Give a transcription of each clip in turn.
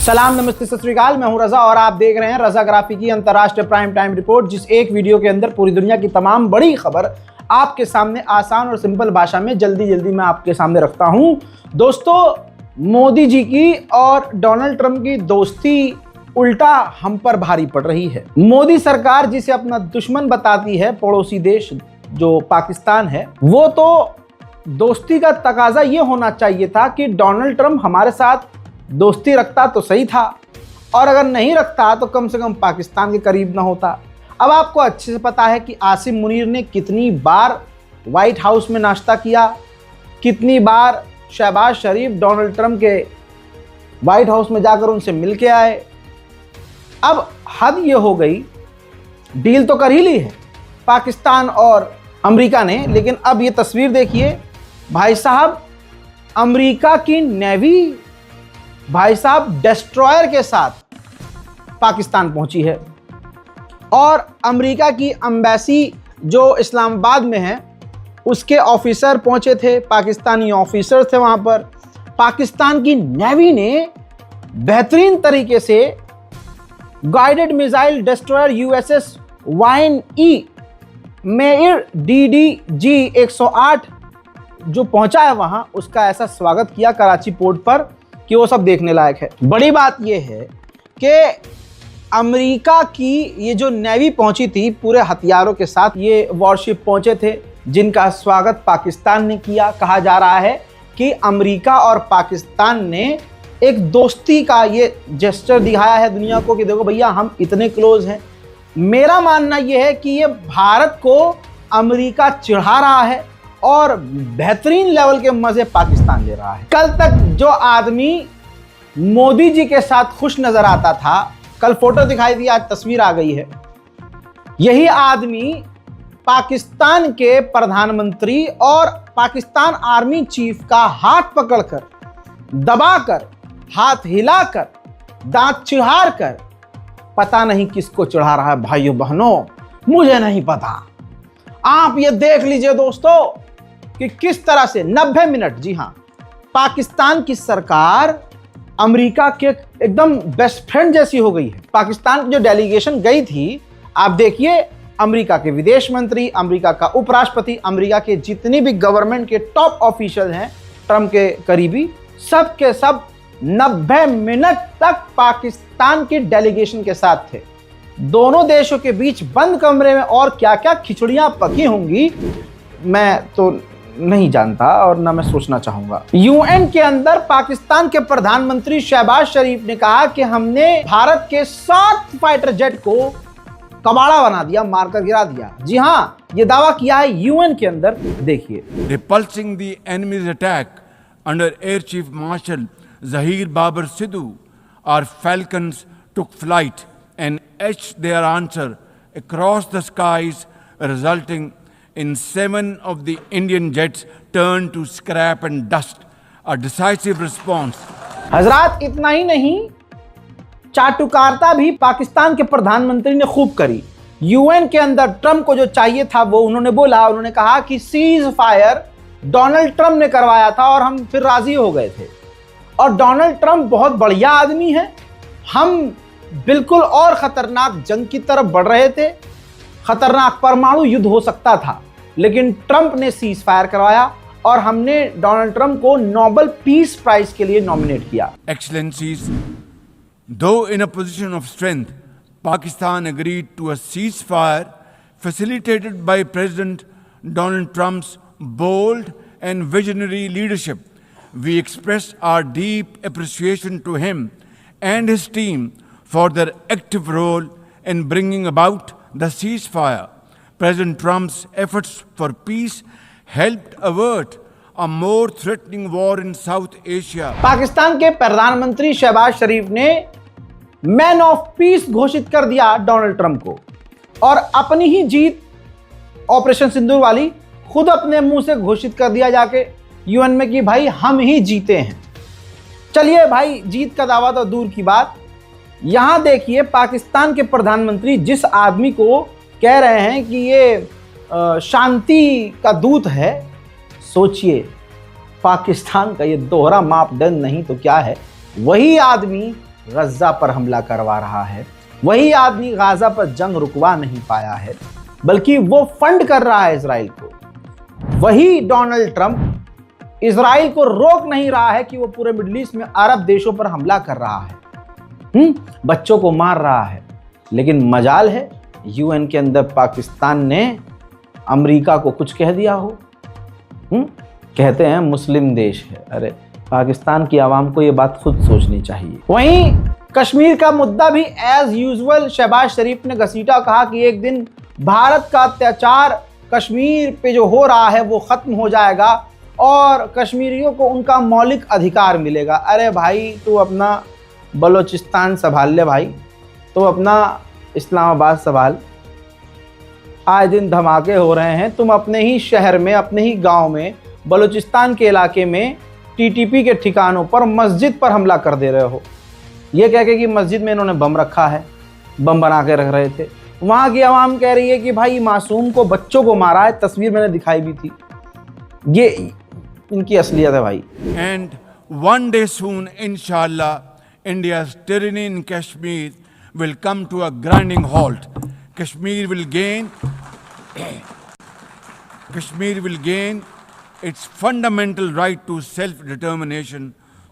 सलाम, नमस्ते, सत श्री अकाल। मैं हूं रजा और आप देख रहे हैं रजाग्राफी की अंतर्राष्ट्रीय प्राइम टाइम रिपोर्ट, जिस एक वीडियो के अंदर पूरी दुनिया की तमाम बड़ी खबर आपके सामने आसान और सिंपल भाषा में जल्दी मैं आपके सामने रखता हूं। दोस्तों, मोदी जी की और डोनाल्ड ट्रंप की दोस्ती उल्टा हम पर भारी पड़ रही है। मोदी सरकार जिसे अपना दुश्मन बताती है, पड़ोसी देश जो पाकिस्तान है, वो तो दोस्ती का तकाजा ये होना चाहिए था कि डोनाल्ड ट्रंप हमारे साथ दोस्ती रखता तो सही था, और अगर नहीं रखता तो कम से कम पाकिस्तान के करीब ना होता। अब आपको अच्छे से पता है कि आसिम मुनीर ने कितनी बार व्हाइट हाउस में नाश्ता किया, कितनी बार शहबाज शरीफ डोनाल्ड ट्रंप के व्हाइट हाउस में जाकर उनसे मिल के आए। अब हद ये हो गई, डील तो कर ही ली है पाकिस्तान और अमेरिका ने, लेकिन अब ये तस्वीर देखिए भाई साहब, अमेरिका की नेवी भाई साहब डिस्ट्रॉयर के साथ पाकिस्तान पहुंची है, और अमेरिका की एम्बेसी जो इस्लामाबाद में है उसके ऑफिसर पहुंचे थे, पाकिस्तानी ऑफिसर थे वहां पर। पाकिस्तान की नेवी ने बेहतरीन तरीके से guided missile destroyer USS Wayne E Meyer DDG 108 जो पहुंचा है वहां, उसका ऐसा स्वागत किया कराची पोर्ट पर कि वो सब देखने लायक है। बड़ी बात यह है कि अमेरिका की ये जो नेवी पहुंची थी पूरे हथियारों के साथ, ये वॉरशिप पहुंचे थे जिनका स्वागत पाकिस्तान ने किया। कहा जा रहा है कि अमेरिका और पाकिस्तान ने एक दोस्ती का ये जेस्चर दिखाया है दुनिया को कि देखो भैया, हम इतने क्लोज हैं। मेरा मानना यह है कि ये भारत को अमेरिका चिढ़ा रहा है और बेहतरीन लेवल के मजे पाकिस्तान ले रहा है। कल तक जो आदमी मोदी जी के साथ खुश नजर आता था, कल फोटो दिखाई दी, आज तस्वीर आ गई है, यही आदमी पाकिस्तान के प्रधानमंत्री और पाकिस्तान आर्मी चीफ का हाथ पकड़कर, दबाकर, हाथ हिलाकर, दांत चिढ़ार कर, पता नहीं किसको चढ़ा रहा है। भाइयों बहनों, मुझे नहीं पता, आप ये देख लीजिए दोस्तों कि किस तरह से 90 मिनट, जी हां, पाकिस्तान की सरकार अमेरिका के एकदम बेस्ट फ्रेंड जैसी हो गई है। पाकिस्तान की जो डेलीगेशन गई थी, आप देखिए, अमेरिका के विदेश मंत्री, अमेरिका का उपराष्ट्रपति, अमेरिका के जितनी भी गवर्नमेंट के टॉप ऑफिशियल हैं ट्रंप के करीबी, सब के सब 90 मिनट तक पाकिस्तान की डेलीगेशन के साथ थे। दोनों देशों के बीच बंद कमरे में और क्या क्या खिचड़ियां पकी होंगी मैं तो नहीं जानता और ना मैं सोचना चाहूंगा। यूएन के अंदर पाकिस्तान के प्रधानमंत्री शहबाज शरीफ ने कहा कि हमने भारत के 7 फाइटर जेट को कबाड़ा बना दिया, मारकर गिरा दिया। जी हां, यह दावा किया है यूएन के अंदर। देखिए, repulsing the enemies attack under air chief marshal Zahir Babar Sidhu, our falcons took flight and etched their answer across the skies, resulting in 7 of the Indian jets turned to scrap and dust. A decisive response. हजरात, इतना ही नहीं, चाटुकारिता भी पाकिस्तान के प्रधानमंत्री ने खूब करी। UN के अंदर ट्रंप को जो चाहिए था वो उन्होंने बोला। उन्होंने कहा कि सीज फायर डोनाल्ड ट्रंप ने करवाया था और हम फिर राजी हो गए थे, और डोनाल्ड ट्रंप बहुत बढ़िया आदमी है। हम बिल्कुल और खतरनाक जंग की तरफ बढ़ रहे थे, खतरनाक परमाणु युद्ध हो सकता था, लेकिन ट्रंप ने सीज फायर करवाया और हमने डोनाल्ड ट्रंप को नोबेल पीस प्राइज के लिए नॉमिनेट किया। Excellencies, though in a position of strength, Pakistan agreed to a ceasefire facilitated by President Donald Trump's bold and visionary leadership. We express our deep appreciation to him and his team for their active role in bringing about the ceasefire. President Trump's efforts for peace helped avert a more threatening war in South Asia. Pakistan के प्रधानमंत्री शहबाज शरीफ ने man of peace घोषित कर दिया Donald Trump को, और अपनी ही जीत operation सिंदूर वाली खुद अपने मुंह से घोषित कर दिया जाके यूएन में कि भाई हम ही जीते हैं। चलिए भाई, जीत का दावा तो दूर की बात, यहां देखिए पाकिस्तान के प्रधानमंत्री जिस आदमी को कह रहे हैं कि ये शांति का दूत है, सोचिए पाकिस्तान का ये दोहरा मापदंड नहीं तो क्या है। वही आदमी गज्जा पर हमला करवा रहा है, वही आदमी गाजा पर जंग रुकवा नहीं पाया है, बल्कि वो फंड कर रहा है इजराइल को। वही डोनाल्ड ट्रंप इजराइल को रोक नहीं रहा है कि वो पूरे मिडिल ईस्ट में अरब देशों पर हमला कर रहा है, बच्चों को मार रहा है। लेकिन मजाल है यूएन के अंदर पाकिस्तान ने अमेरिका को कुछ कह दिया हो। कहते हैं मुस्लिम देश है, अरे पाकिस्तान की आवाम को ये बात खुद सोचनी चाहिए। वहीं कश्मीर का मुद्दा भी एज यूजुअल शहबाज शरीफ ने घसीटा, कहा कि एक दिन भारत का अत्याचार कश्मीर पे जो हो रहा है वो खत्म हो जाएगा और कश्मीरियों को उनका मौलिक अधिकार मिलेगा। अरे भाई तू अपना बलोचिस्तान संभाल ले भाई, तो अपना इस्लामाबाद संभाल। आए दिन धमाके हो रहे हैं, तुम अपने ही शहर में, अपने ही गांव में, बलूचिस्तान के इलाके में टीटीपी के ठिकानों पर मस्जिद पर हमला कर दे रहे हो, ये कह के कि मस्जिद में इन्होंने बम रखा है, बम बना के रख रहे थे। वहाँ की आवाम कह रही है कि भाई मासूम को, बच्चों को मारा है, तस्वीर मैंने दिखाई भी थी। ये इनकी असलियत है भाई। And one day soon, inshallah, India's tyranny in Kashmir will come to a grinding halt. Kashmir will gain its fundamental right to self-determination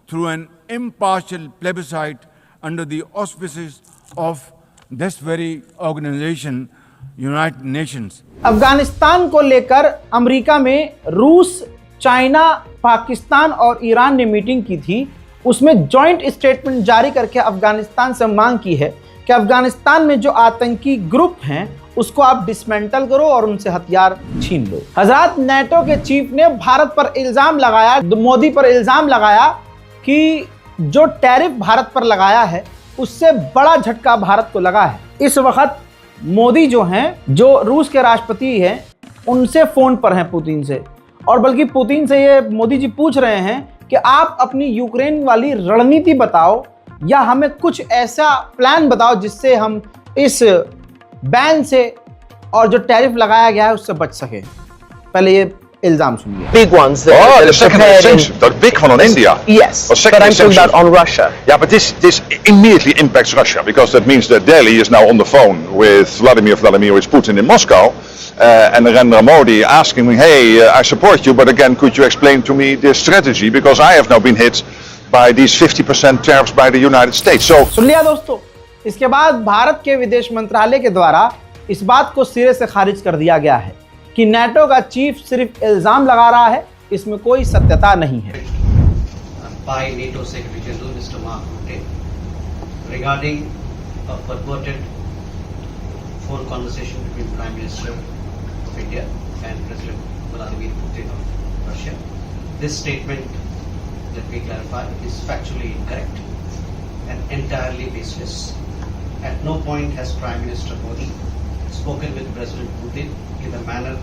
through an impartial plebiscite under the auspices of this very organization, United Nations. Afghanistan को लेकर America में रूस, China, Pakistan और Iran ने meeting की थी। उसमें joint statement जारी करके अफगानिस्तान से मांग की है कि अफगानिस्तान में जो आतंकी ग्रुप हैं उसको आप डिसमेंटल करो और उनसे हथियार छीन लो। हजरत नेटो के चीफ ने भारत पर इल्जाम लगाया, मोदी पर इल्जाम लगाया कि जो टैरिफ भारत पर लगाया है उससे बड़ा झटका भारत को लगा है। इस वक्त मोदी जो हैं, जो रूस के राष्ट्रपति हैं, उनसे फोन पर हैं पुतिन से, और बल्कि पुतिन से ये मोदी जी पूछ रहे हैं कि आप अपनी यूक्रेन वाली रणनीति बताओ या हमें कुछ ऐसा प्लान बताओ जिससे हम इस बैन से और जो टैरिफ लगाया गया है उससे बच सके। पहले ये इल्जाम सुनिए। Big ones. The second extension, the big one on India. Yes, The second but I'm talking extension. about on Russia. Yeah, but this immediately impacts Russia because that means that Delhi is now on the phone with Vladimir Putin in Moscow, and Narendra Modi asking me, hey, I support you, but again, could you explain to me this strategy because I have now been hit by these 50% tariffs by the United States. So सुन लिया दोस्तों। इसके बाद भारत के विदेश मंत्रालय के द्वारा इस बात को सिरे से खारिज कर दिया गया है कि नेटो का चीफ सिर्फ इल्जाम लगा रहा है, इसमें कोई सत्यता नहीं है। By NATO Secretary General Mr. Mark Rutte regarding a purported phone conversation between Prime Minister of India and President Vladimir Putin of Russia. This statement, let me clarify, is factually incorrect and entirely baseless. At no point has Prime Minister Modi spoken with President Putin in the manner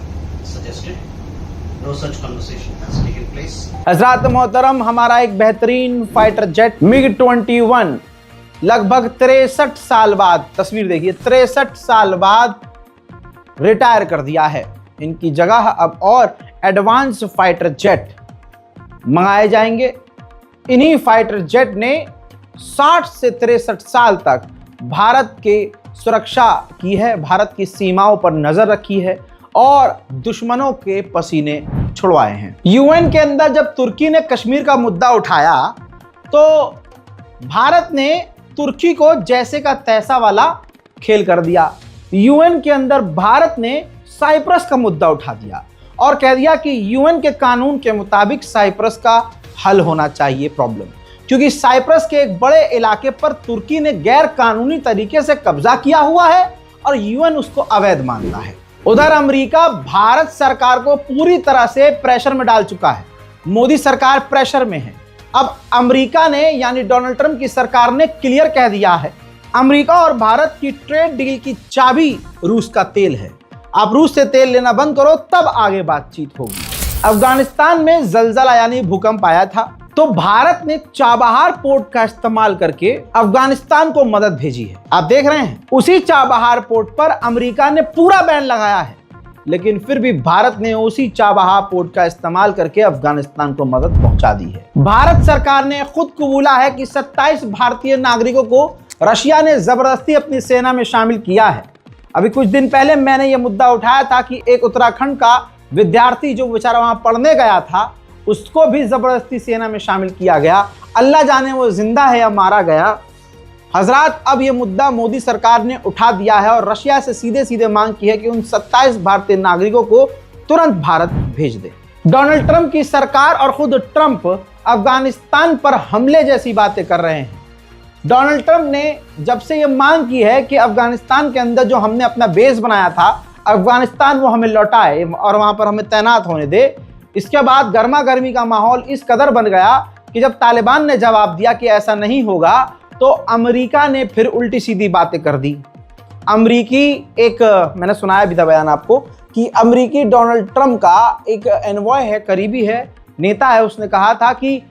suggested. No such conversation has taken place. हजरत मोहतरम, हमारा एक बेहतरीन fighter jet MiG-21 लगभग 63 साल बाद, तस्वीर देखिए, 63 साल बाद रिटायर कर दिया है। इनकी जगह अब और एडवांस फाइटर जेट मंगाए जाएंगे। इन्हीं फाइटर जेट ने 60 से 63 साल तक भारत के सुरक्षा की है, भारत की सीमाओं पर नजर रखी है और दुश्मनों के पसीने छुड़वाए हैं। यूएन के अंदर जब तुर्की ने कश्मीर का मुद्दा उठाया तो भारत ने तुर्की को जैसे का तैसा वाला खेल कर दिया। यूएन के अंदर भारत ने साइप्रस का मुद्दा उठा दिया और कह दिया कि यूएन के कानून के मुताबिक साइप्रस का हल होना चाहिए प्रॉब्लम, क्योंकि साइप्रस के एक बड़े इलाके पर तुर्की ने गैर कानूनी तरीके से कब्जा किया हुआ है और यूएन उसको अवैध मानता है। उधर अमेरिका भारत सरकार को पूरी तरह से प्रेशर में डाल चुका है। मोदी सरकार प्रेशर में है। अब अमेरिका ने, यानी डोनाल्ड ट्रंप की सरकार ने क्लियर कह दिया है, अमेरिका और भारत की ट्रेड डील की चाबी रूस का तेल है। आप रूस से तेल लेना बंद करो तब आगे बातचीत होगी। अफगानिस्तान में जलजला यानी भूकंप आया था तो भारत ने चाबहार पोर्ट का इस्तेमाल करके अफगानिस्तान को मदद भेजी है। आप देख रहे हैं, उसी चाबहार पोर्ट पर अमेरिका ने पूरा बैन लगाया है। लेकिन फिर भी भारत ने उसी चाबहार पोर्ट का इस्तेमाल करके अफगानिस्तान को मदद पहुंचा दी है। भारत सरकार ने खुद कबूला है कि 27 भारतीय नागरिकों को रशिया ने जबरदस्ती अपनी सेना में शामिल किया है। अभी कुछ दिन पहले मैंने यह मुद्दा उठाया था कि एक उत्तराखंड का विद्यार्थी जो बेचारा वहां पढ़ने गया था, उसको भी जबरदस्ती सेना में शामिल किया गया। अल्लाह जाने वो जिंदा है या मारा गया। हजरात, अब यह मुद्दा मोदी सरकार ने उठा दिया है और रशिया से सीधे सीधे मांग की है कि उन 27 भारतीय नागरिकों को तुरंत भारत भेज दे। डोनाल्ड ट्रंप की सरकार और खुद ट्रंप अफगानिस्तान पर हमले जैसी बातें कर रहे हैं। डोनाल्ड ट्रंप ने जब से यह मांग की है कि अफगानिस्तान के अंदर जो हमने अपना बेस बनाया था, अफगानिस्तान वो हमें लौटाए और वहां पर हमें तैनात होने दे, इसके बाद गर्मा गर्मी का माहौल इस कदर बन गया कि जब तालिबान ने जवाब दिया कि ऐसा नहीं होगा, तो अमेरिका ने फिर उल्टी सीधी बातें कर दी। मैंने सुनाया भी था बयान आपको कि अमेरिकी डोनाल्ड ट्रंप का एक एनवॉय है, करीबी है, नेता है, उसने कहा था कि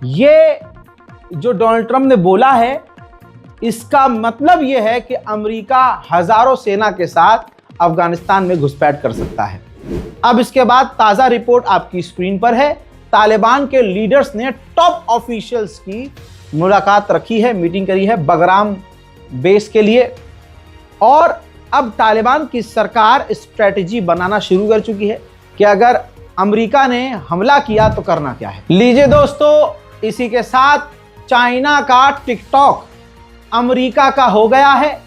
ये जो डोनाल्ड ट्रंप ने बोला है, इसका मतलब ये है कि अमेरिका हजारों सेना के साथ अफगानिस्तान में घुसपैठ कर सकता है। अब इसके बाद ताज़ा रिपोर्ट आपकी स्क्रीन पर है। तालिबान के लीडर्स ने टॉप ऑफिशियल्स की मुलाकात रखी है, मीटिंग करी है बगराम बेस के लिए, और अब तालिबान की सरकार स्ट्रेटजी बनाना शुरू कर चुकी है कि अगर अमेरिका ने हमला किया तो करना क्या है। लीजिए दोस्तों, इसी के साथ चाइना का टिकटॉक अमेरिका का हो गया है।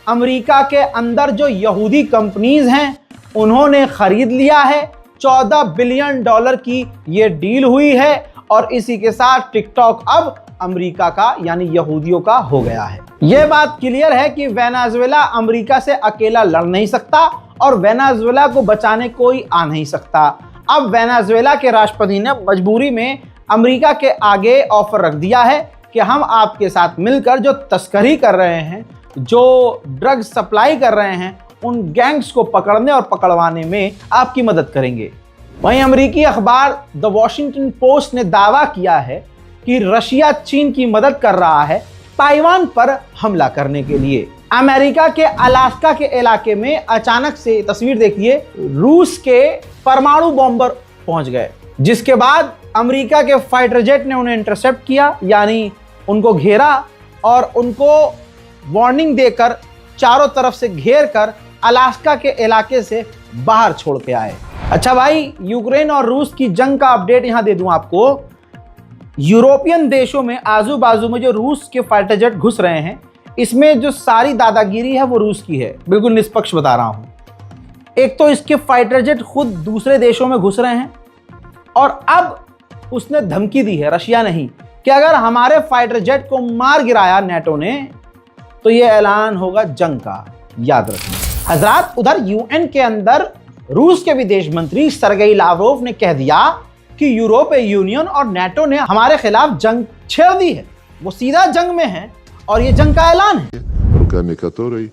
अमेरिका के अंदर जो यहूदी कंपनीज हैं उन्होंने खरीद लिया है। $14 बिलियन की ये डील हुई है और इसी के साथ टिकटॉक अब अमेरिका का यानी यहूदियों का हो गया है। यह बात क्लियर है कि वेनेजुएला अमेरिका से अकेला लड़ नहीं सकता और वेनेजुएला को बचाने कोई आ नहीं सकता। अब वेनेजुएला के राष्ट्रपति ने मजबूरी में अमेरिका के आगे ऑफर रख दिया है कि हम आपके साथ मिलकर जो तस्करी कर रहे हैं, जो ड्रग सप्लाई कर रहे हैं, उन गैंग्स को पकड़ने और पकड़वाने में आपकी मदद करेंगे। वहीं अमेरिकी अखबार द वॉशिंगटन पोस्ट ने दावा किया है कि रशिया चीन की मदद कर रहा है ताइवान पर हमला करने के लिए। अमेरिका के अलास्का के इलाके में अचानक से, तस्वीर देखिए, रूस के परमाणु बॉम्बर पहुंच गए, जिसके बाद अमेरिका के फाइटर जेट ने उन्हें इंटरसेप्ट किया, यानी उनको घेरा और उनको वार्निंग देकर चारों तरफ से घेर कर अलास्का के इलाके से बाहर छोड़ के आए। अच्छा भाई, यूक्रेन और रूस की जंग का अपडेट यहां दे दूं आपको। यूरोपियन देशों में आजू बाजू में जो रूस के फाइटर जेट घुस रहे हैं, इसमें जो सारी दादागिरी है वो रूस की है, बिल्कुल निष्पक्ष बता रहा हूं। एक तो इसके फाइटर जेट खुद दूसरे देशों में घुस रहे हैं और अब उसने धमकी दी है, रशिया नहीं, कि अगर हमारे फाइटर जेट को मार गिराया नेटो ने तो यह ऐलान होगा जंग का, याद रखना। हजरात, उधर यूएन के अंदर रूस के विदेश मंत्री सरगेई लावरोव ने कह दिया कि यूरोपीय यूनियन और नेटो ने हमारे खिलाफ जंग छेड़ दी है, वो सीधा जंग में है और ये जंग का ऐलान है। руками которой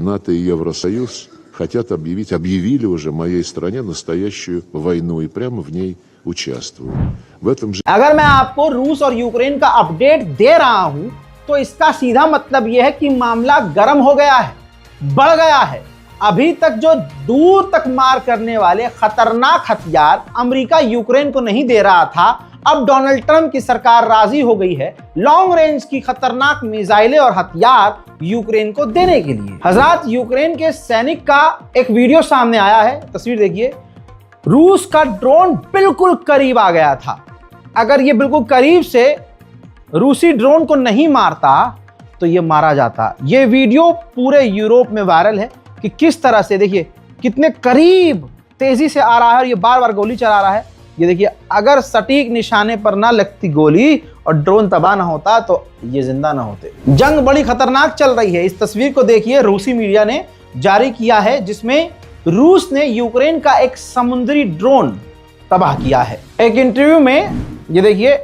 НАТО и Евросоюз объявили уже моей стране настоящую войну и прямо в ней участвуют. В этом же अगर मैं आपको रूस और यूक्रेन का अपडेट दे रहा हूं तो इसका सीधा मतलब यह है कि मामला गर्म हो गया है, बढ़ गया है। अभी तक जो दूर तक मार करने वाले खतरनाक हथियार अमेरिका यूक्रेन को नहीं दे रहा था, अब डोनाल्ड ट्रंप की सरकार राजी हो गई है लॉन्ग रेंज की खतरनाक मिसाइलें और हथियार यूक्रेन को देने के लिए। हजरात, यूक्रेन के सैनिक का एक वीडियो सामने आया है, तस्वीर देखिए। रूस का ड्रोन बिल्कुल करीब आ गया था। अगर ये बिल्कुल करीब से रूसी ड्रोन को नहीं मारता तो ये मारा जाता। ये वीडियो पूरे यूरोप में वायरल है कि किस तरह से, देखिए कितने करीब तेजी से आ रहा है और ये बार बार गोली चला रहा है। ये देखिए, अगर सटीक निशाने पर ना लगती गोली और ड्रोन तबाह ना होता तो ये जिंदा ना होते। जंग बड़ी खतरनाक चल रही है। इस तस्वीर को देखिए, रूसी मीडिया ने जारी किया है, जिसमें रूस ने यूक्रेन का एक समुद्री ड्रोन तबाह किया है। एक इंटरव्यू में ये देखिए,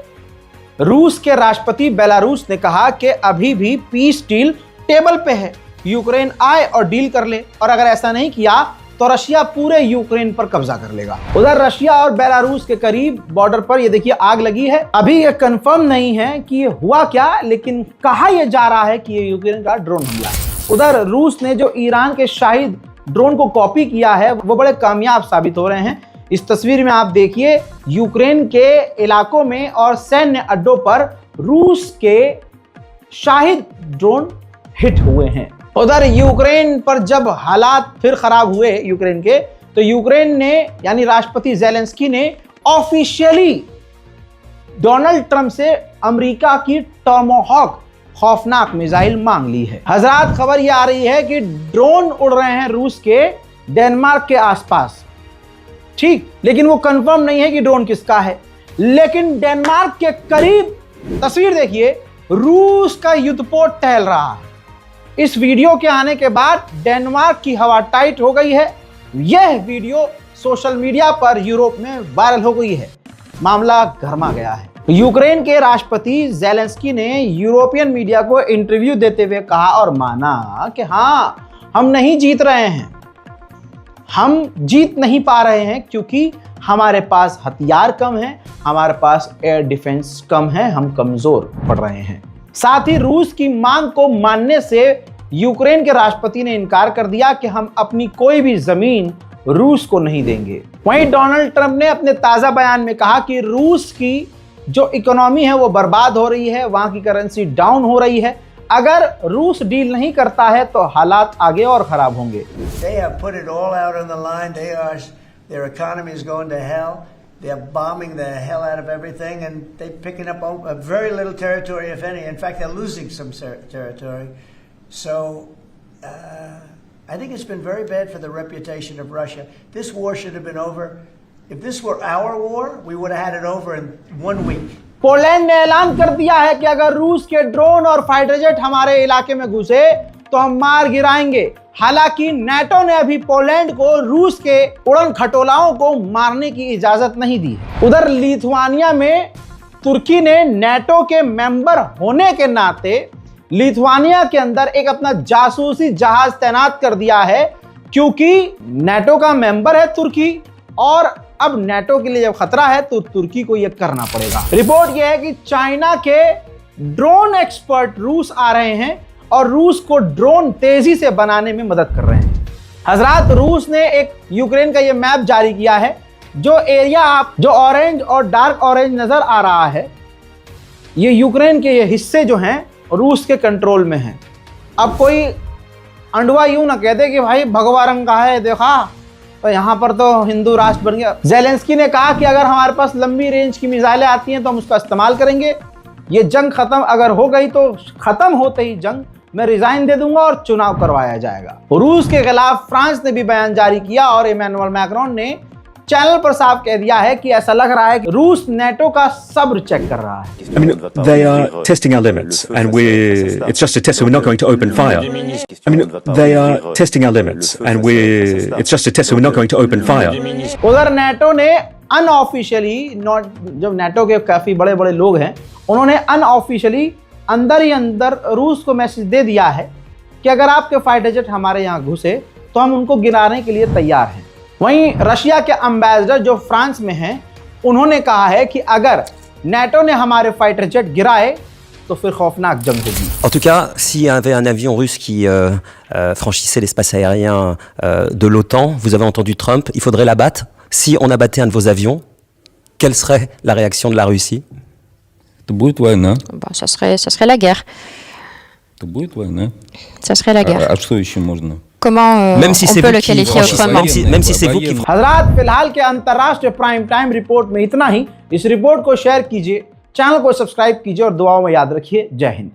रूस के राष्ट्रपति बेलारूस ने कहा कि अभी भी पीस डील टेबल पे है, यूक्रेन आए और डील कर ले, और अगर ऐसा नहीं किया तो रशिया पूरे यूक्रेन पर कब्जा कर लेगा। उधर रशिया और बेलारूस के करीब बॉर्डर पर ये देखिए आग लगी है। अभी ये कंफर्म नहीं है कि ये हुआ क्या, लेकिन कहा यह जा रहा है कि ये यूक्रेन का ड्रोन हमला है। उधर रूस ने जो ईरान के शाहिद ड्रोन को कॉपी किया है वो बड़े कामयाब साबित हो रहे हैं। इस तस्वीर में आप देखिए यूक्रेन के इलाकों में और सैन्य अड्डों पर रूस के शाहिद ड्रोन हिट हुए हैं। उधर यूक्रेन पर जब हालात फिर खराब हुए यूक्रेन के, तो यूक्रेन ने यानी राष्ट्रपति ज़ेलेंस्की ने ऑफिशियली डोनाल्ड ट्रंप से अमेरिका की टॉमहॉक खौफनाक मिसाइल मांग ली है। हजरात, खबर यह आ रही है कि ड्रोन उड़ रहे हैं रूस के डेनमार्क के आसपास, ठीक, लेकिन वो कंफर्म नहीं है कि ड्रोन किसका है। लेकिन डेनमार्क के करीब तस्वीर देखिए, रूस का युद्धपोत टहल रहा है। इस वीडियो के आने के बाद डेनमार्क की हवा टाइट हो गई है। यह वीडियो सोशल मीडिया पर यूरोप में वायरल हो गई है। मामला गरमा गया है। यूक्रेन के राष्ट्रपति ज़ेलेंस्की ने यूरोपियन मीडिया को इंटरव्यू देते हुए कहा और माना कि हाँ, हम नहीं जीत रहे हैं, हम जीत नहीं पा रहे हैं क्योंकि हमारे पास हथियार कम है, हमारे पास एयर डिफेंस कम है, हम कमजोर पड़ रहे हैं। साथ ही रूस की मांग को मानने से यूक्रेन के राष्ट्रपति ने इनकार कर दिया कि हम अपनी कोई भी जमीन रूस को नहीं देंगे। वहीं डोनाल्ड ट्रंप ने अपने ताजा बयान में कहा कि रूस की जो इकोनॉमी है वो बर्बाद हो रही है, वहां की करेंसी डाउन हो रही है। अगर रूस डील नहीं करता है तो हालात आगे और खराब होंगे। They have put it all out on the line. Their economy is going to hell. They're bombing the hell out of everything, and they're picking up a very little territory, if any. In fact, they're losing some territory. So, I think it's been very bad for the reputation of Russia. This war should have been over. If this were our war, we would have had it over in 1 week. Poland ने ऐलान कर दिया है कि अगर रूस के drone और फाइटर जेट हमारे इलाके में घुसे तो हम मार गिराएंगे। हालांकि नाटो ने अभी पोलैंड को रूस के उड़न खटोलाओं को मारने की इजाजत नहीं दी। उधर लिथुआनिया में तुर्की ने नाटो के मेंबर होने के नाते लिथुआनिया के अंदर एक अपना जासूसी जहाज तैनात कर दिया है, क्योंकि नाटो का मेंबर है तुर्की और अब नाटो के लिए जब खतरा है तो तुर्की को यह करना पड़ेगा। रिपोर्ट यह है कि चाइना के ड्रोन एक्सपर्ट रूस आ रहे हैं और रूस को ड्रोन तेजी से बनाने में मदद कर रहे हैं। हजरात, रूस ने एक यूक्रेन का यह मैप जारी किया है। जो एरिया आप जो ऑरेंज और डार्क ऑरेंज नजर आ रहा है, ये यूक्रेन के ये हिस्से जो हैं रूस के कंट्रोल में हैं। अब कोई अंडवा यूं ना कहते कि भाई भगवा रंग का है, देखा तो यहाँ पर तो हिंदू राष्ट्र बन गया। ज़ेलेंस्की ने कहा कि अगर हमारे पास लंबी रेंज की मिसाइलें आती हैं तो हम उसका इस्तेमाल करेंगे। ये जंग खत्म अगर हो गई तो खत्म होते ही जंग मैं रिजाइन दे दूंगा और चुनाव करवाया जाएगा। रूस के खिलाफ फ्रांस ने भी बयान जारी किया और इमैनुअल मैक्रोन ने चैनल पर साफ कह दिया है कि ऐसा लग रहा है कि रूस नाटो का सब्र चेक कर रहा है। I mean, they are testing our limits, and it's just a test, so we're not going to open fire. I mean, they are testing our limits, and it's just a test, so we're not going to open fire. उधर NATO ने unofficially, जब NATO के काफी बड़े बड़े लोग हैं, उन्होंने अनऑफिशियली अंदर ही अंदर रूस को मैसेज दे दिया है कि अगर आपके फाइटर जेट हमारे यहाँ घुसे तो हम उनको गिराने के लिए तैयार हैं। वहीं रशिया के एम्बेसडर जो फ्रांस में हैं, उन्होंने कहा है कि अगर नाटो ने हमारे फाइटर जेट गिराए तो फिर खौफनाक जंग होगी। En tout cas, s'il y avait un avion russe qui franchissait l'espace aérien de l'OTAN, vous avez entendu Trump, il faudrait l'abattre. Si on abattait un de vos avions, quelle serait la réaction de la Russie? То будет война. Bah, ça serait la guerre. То будет война. Ça serait la guerre. А что еще можно? Comment Même si on c'est peut vous le qui qualifier franchissez- autrement? même si c'est vous qui हजरात, फिलहाल के अंतर्राष्ट्रीय prime time report में इतना ही। इस report को share कीजिए, channel को सब्सक्राइब कीजिए और दुआओं में याद रखिए। जय हिंद।